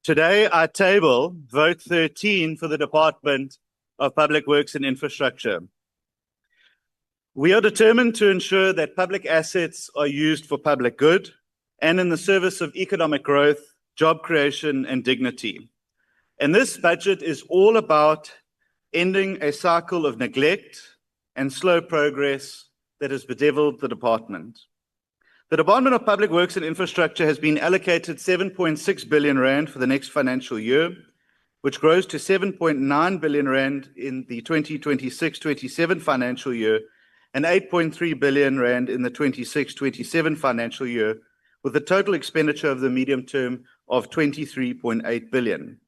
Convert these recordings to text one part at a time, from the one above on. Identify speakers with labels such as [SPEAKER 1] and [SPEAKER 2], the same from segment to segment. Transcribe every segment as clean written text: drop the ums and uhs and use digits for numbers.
[SPEAKER 1] Today, I table vote 13 for the Department of Public Works and Infrastructure. We are determined to ensure that public assets are used for public good and in the service of economic growth, job creation, and dignity. And this budget is all about ending a cycle of neglect and slow progress that has bedeviled the department. The Department of Public Works and Infrastructure has been allocated 7.6 billion rand for the next financial year, which grows to 7.9 billion rand in the 2026-27 financial year and 8.3 billion rand in the 26-27 financial year, with a total expenditure of the medium term of 23.8 billion.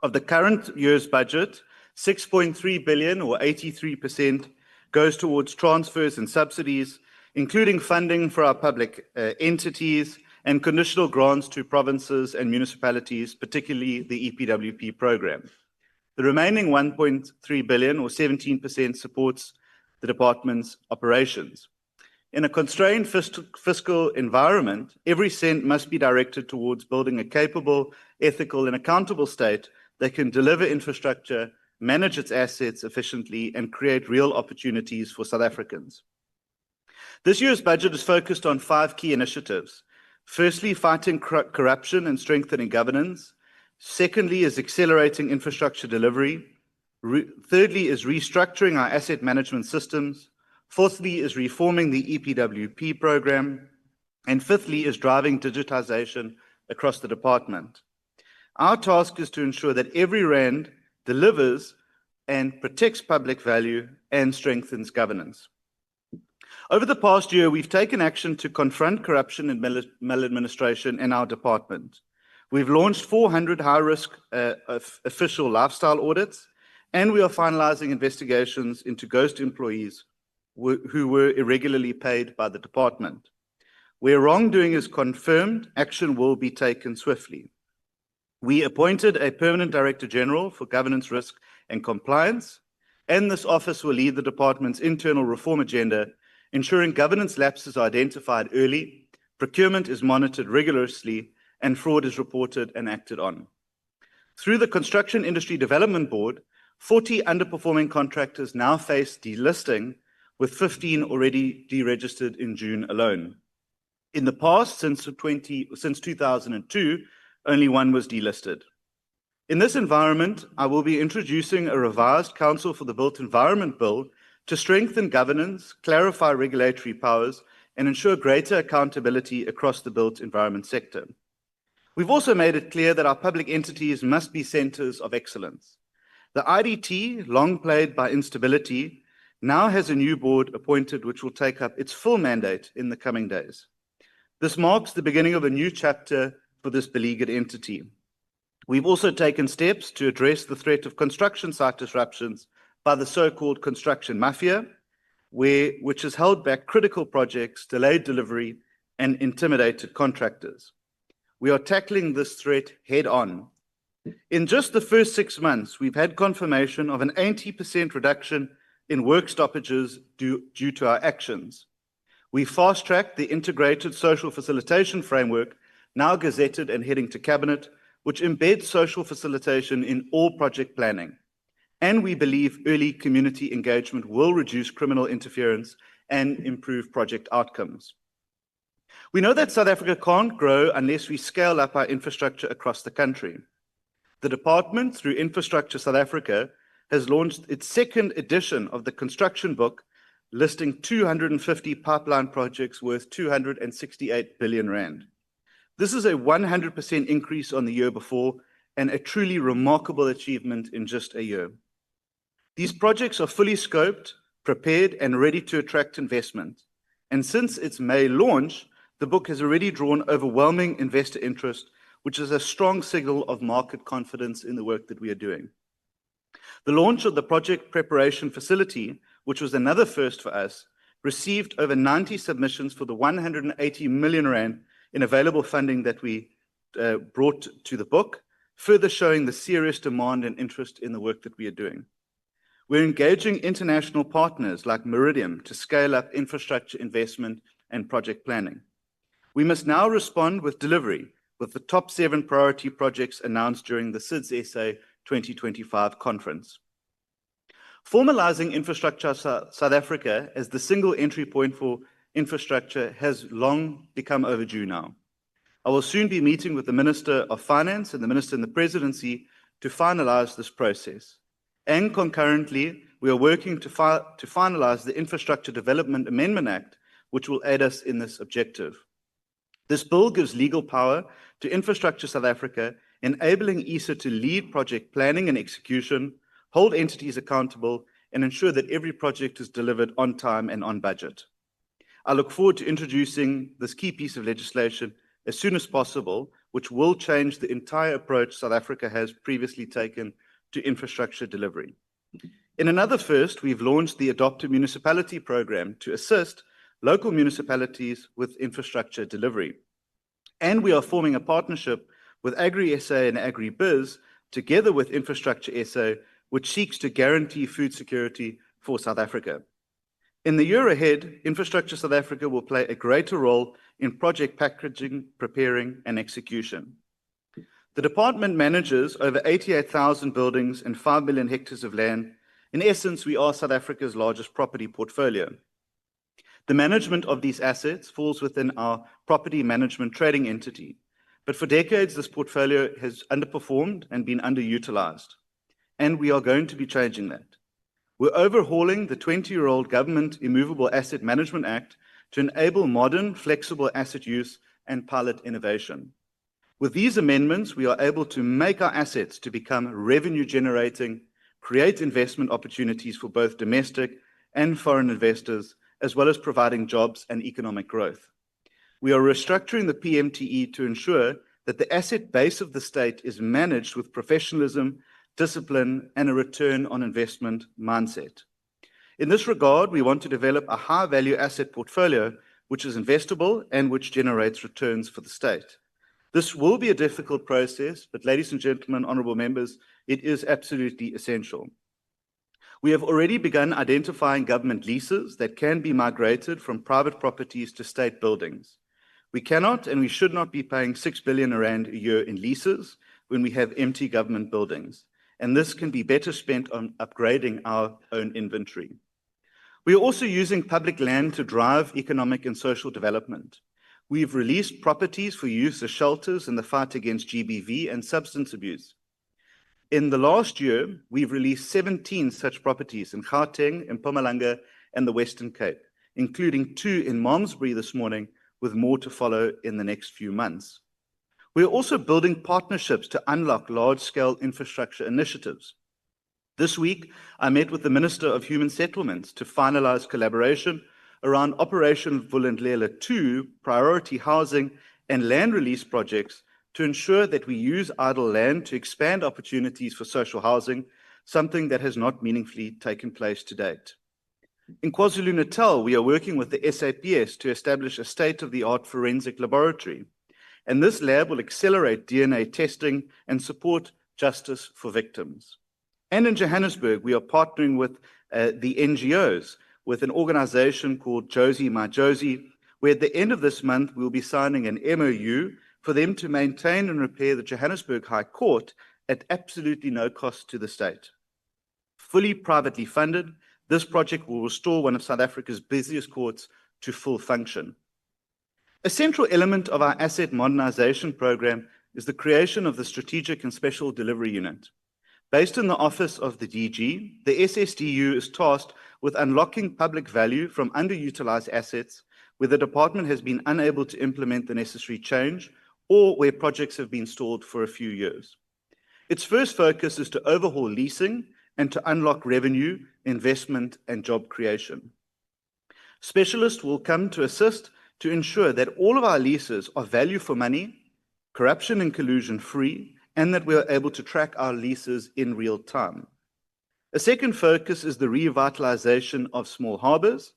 [SPEAKER 1] Of the current year's budget, 6.3 billion or 83% goes towards transfers and subsidies, including funding for our public entities and conditional grants to provinces and municipalities, particularly the EPWP program. The remaining 1.3 billion or 17% supports the department's operations. In a constrained fiscal environment, every cent must be directed towards building a capable, ethical, and accountable state that can deliver infrastructure, manage its assets efficiently, and create real opportunities for South Africans. This year's budget is focused on 5 key initiatives. Firstly, fighting corruption and strengthening governance. Secondly, is accelerating infrastructure delivery. Thirdly, is restructuring our asset management systems. Fourthly, is reforming the EPWP program. And fifthly, is driving digitization across the department. Our task is to ensure that every rand delivers and protects public value and strengthens governance. Over the past year, we've taken action to confront corruption and maladministration in our department. We've launched 400 high-risk official lifestyle audits, and we are finalizing investigations into ghost employees who were irregularly paid by the department. Where wrongdoing is confirmed, action will be taken swiftly. We appointed a permanent Director General for Governance, Risk and Compliance, and this office will lead the department's internal reform agenda, ensuring governance lapses are identified early, procurement is monitored rigorously, and fraud is reported and acted on. Through the Construction Industry Development Board, 40 underperforming contractors now face delisting, with 15 already deregistered in June alone. In the past, since 2002, only 1 was delisted. In this environment, I will be introducing a revised Council for the Built Environment Bill to strengthen governance, clarify regulatory powers, and ensure greater accountability across the built environment sector. We've also made it clear that our public entities must be centers of excellence. The IDT, long plagued by instability, now has a new board appointed which will take up its full mandate in the coming days. This marks the beginning of a new chapter for this beleaguered entity. We've also taken steps to address the threat of construction site disruptions by the so-called construction mafia, which has held back critical projects, delayed delivery, and intimidated contractors. We are tackling this threat head-on. In just the first 6 months, we've had confirmation of an 80% reduction in work stoppages due to our actions. We fast-tracked the Integrated Social Facilitation Framework, now gazetted and heading to Cabinet, which embeds social facilitation in all project planning. And we believe early community engagement will reduce criminal interference and improve project outcomes. We know that South Africa can't grow unless we scale up our infrastructure across the country. The department, through Infrastructure South Africa, has launched its 2nd edition of the construction book, listing 250 pipeline projects worth 268 billion rand. This is a 100% increase on the year before and a truly remarkable achievement in just a year. These projects are fully scoped, prepared, and ready to attract investment. And since its May launch, the book has already drawn overwhelming investor interest, which is a strong signal of market confidence in the work that we are doing. The launch of the project preparation facility, which was another first for us, received over 90 submissions for the 180 million rand in available funding that we brought to the book, further showing the serious demand and interest in the work that we are doing. We're engaging international partners like Meridian to scale up infrastructure investment and project planning. We must now respond with delivery, with the top 7 priority projects announced during the SIDS SA 2025 conference. Formalizing Infrastructure South Africa as the single entry point for infrastructure has long become overdue now. I will soon be meeting with the Minister of Finance and the Minister in the Presidency to finalize this process. And concurrently, we are working to finalize the Infrastructure Development Amendment Act, which will aid us in this objective. This bill gives legal power to Infrastructure South Africa, enabling ESA to lead project planning and execution, hold entities accountable, and ensure that every project is delivered on time and on budget. I look forward to introducing this key piece of legislation as soon as possible, which will change the entire approach South Africa has previously taken to infrastructure delivery. In another first, we've launched the Adopt a Municipality program to assist local municipalities with infrastructure delivery. And we are forming a partnership with Agri-SA and Agri-Biz, together with Infrastructure SA, which seeks to guarantee food security for South Africa. In the year ahead, Infrastructure South Africa will play a greater role in project packaging, preparing, and execution. The department manages over 88,000 buildings and 5 million hectares of land. In essence, we are South Africa's largest property portfolio. The management of these assets falls within our property management trading entity, but for decades this portfolio has underperformed and been underutilized, and we are going to be changing that. We're overhauling the 20-year-old Government Immovable Asset Management Act to enable modern, flexible asset use and pilot innovation. With these amendments, we are able to make our assets to become revenue-generating, create investment opportunities for both domestic and foreign investors, as well as providing jobs and economic growth. We are restructuring the PMTE to ensure that the asset base of the state is managed with professionalism, discipline, and a return on investment mindset. In this regard, we want to develop a high-value asset portfolio which is investable and which generates returns for the state. This will be a difficult process, but ladies and gentlemen, honourable members, it is absolutely essential. We have already begun identifying government leases that can be migrated from private properties to state buildings. We cannot and we should not be paying 6 billion rand a year in leases when we have empty government buildings, and this can be better spent on upgrading our own inventory. We are also using public land to drive economic and social development. We've released properties for use as shelters in the fight against GBV and substance abuse. In the last year, we've released 17 such properties in Gauteng, in Mpumalanga, and the Western Cape, including 2 in Malmesbury this morning, with more to follow in the next few months. We are also building partnerships to unlock large-scale infrastructure initiatives. This week, I met with the Minister of Human Settlements to finalize collaboration around Operation Vulindlela 2 priority housing and land release projects to ensure that we use idle land to expand opportunities for social housing, something that has not meaningfully taken place to date. In KwaZulu-Natal, we are working with the SAPS to establish a state-of-the-art forensic laboratory, and this lab will accelerate DNA testing and support justice for victims. And in Johannesburg, we are partnering with the NGOs, with an organization called Josie My Josie, where at the end of this month, we'll be signing an MOU for them to maintain and repair the Johannesburg High Court at absolutely no cost to the state. Fully privately funded, this project will restore one of South Africa's busiest courts to full function. A central element of our asset modernization program is the creation of the Strategic and Special Delivery Unit. Based in the office of the DG, the SSDU is tasked with unlocking public value from underutilized assets where the department has been unable to implement the necessary change or where projects have been stalled for a few years. Its first focus is to overhaul leasing and to unlock revenue, investment, and job creation. Specialists will come to assist to ensure that all of our leases are value for money, corruption and collusion free, and that we are able to track our leases in real time. A second focus is the revitalization of small harbors.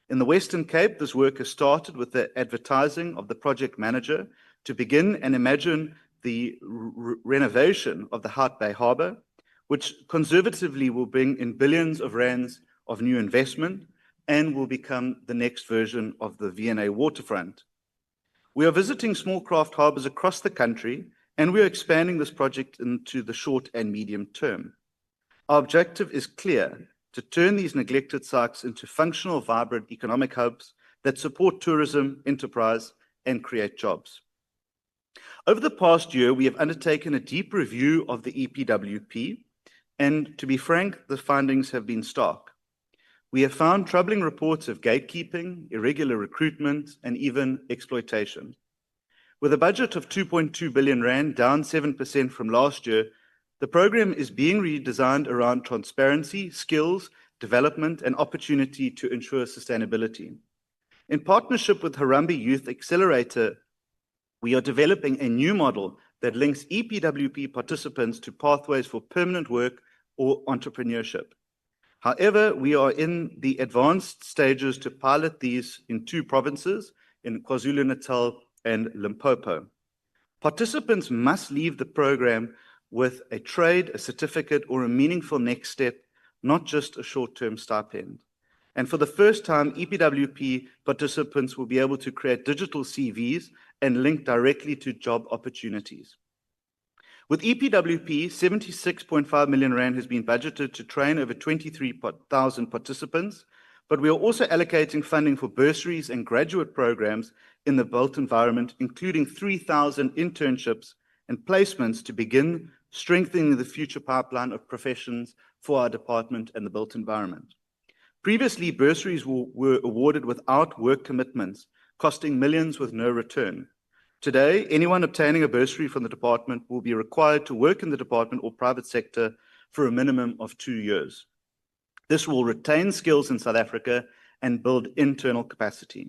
[SPEAKER 1] In the Western Cape, this work has started with the advertising of the project manager to begin and imagine the renovation of the Hout Bay Harbour, which conservatively will bring in billions of rands of new investment and will become the next version of the V&A waterfront. We are visiting small craft harbors across the country, and we are expanding this project into the short and medium term. Our objective is clear: to turn these neglected sites into functional, vibrant economic hubs that support tourism, enterprise, and create jobs. Over the past year, we have undertaken a deep review of the EPWP, and to be frank, the findings have been stark. We have found troubling reports of gatekeeping, irregular recruitment, and even exploitation. With a budget of 2.2 billion rand, down 7% from last year, the program is being redesigned around transparency, skills, development, and opportunity to ensure sustainability. In partnership with Harambee Youth Accelerator, we are developing a new model that links EPWP participants to pathways for permanent work or entrepreneurship. However, we are in the advanced stages to pilot these in 2 provinces, in KwaZulu-Natal and Limpopo. Participants must leave the program with a trade, a certificate, or a meaningful next step, not just a short-term stipend. And for the first time, EPWP participants will be able to create digital CVs and link directly to job opportunities. With EPWP, 76.5 million rand has been budgeted to train over 23,000 participants, but we are also allocating funding for bursaries and graduate programs in the built environment, including 3,000 internships and placements to begin strengthening the future pipeline of professions for our department and the built environment. Previously, bursaries were awarded without work commitments, costing millions with no return. Today, anyone obtaining a bursary from the department will be required to work in the department or private sector for a minimum of 2 years. This will retain skills in South Africa and build internal capacity.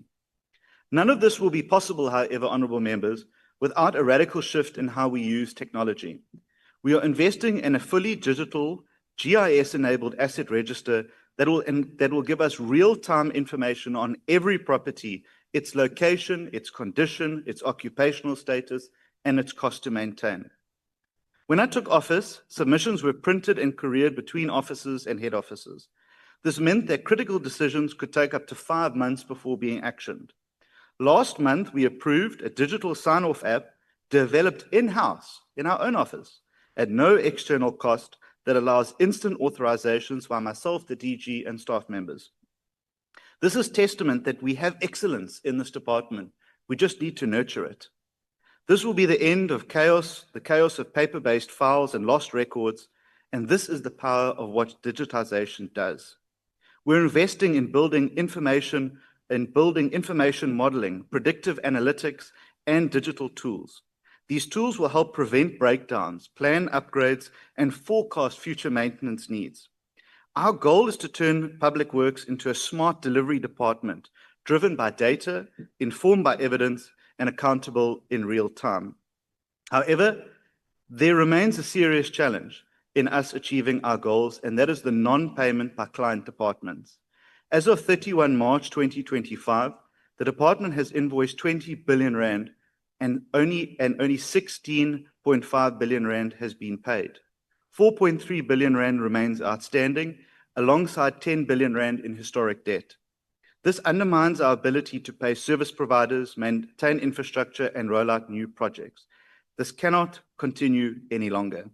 [SPEAKER 1] None of this will be possible, however, honourable members, without a radical shift in how we use technology. We are investing in a fully digital, GIS-enabled asset register that will give us real-time information on every property, its location, its condition, its occupational status, and its cost to maintain. When I took office, submissions were printed and couriered between offices and head offices. This meant that critical decisions could take up to 5 months before being actioned. Last month, we approved a digital sign-off app developed in-house, in our own office, at no external cost, that allows instant authorizations by myself, the DG, and staff members. This is testament that we have excellence in this department. We just need to nurture it. This will be the end of chaos, the chaos of paper-based files and lost records, and this is the power of what digitization does. We're investing in building information modeling, predictive analytics, and digital tools. These tools will help prevent breakdowns, plan upgrades, and forecast future maintenance needs. Our goal is to turn public works into a smart delivery department, driven by data, informed by evidence, and accountable in real time. However, there remains a serious challenge in us achieving our goals, and that is the non-payment by client departments. As of 31 March 2025, the department has invoiced 20 billion rand and only 16.5 billion rand has been paid. 4.3 billion rand remains outstanding, alongside 10 billion rand in historic debt. This undermines our ability to pay service providers, maintain infrastructure, and roll out new projects. This cannot continue any longer.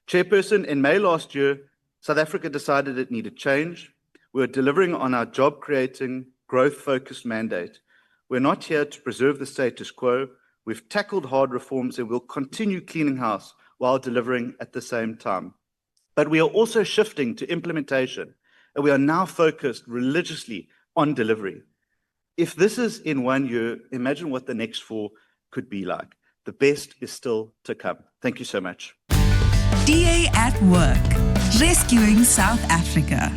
[SPEAKER 1] Chairperson, in May last year, South Africa decided it needed change. We're delivering on our job-creating, growth-focused mandate. We're not here to preserve the status quo. We've tackled hard reforms and will continue cleaning house while delivering at the same time. But we are also shifting to implementation, and we are now focused religiously on delivery. If this is in 1 year, imagine what the next 4 could be like. The best is still to come. Thank you so much.
[SPEAKER 2] DA at Work, rescuing South Africa.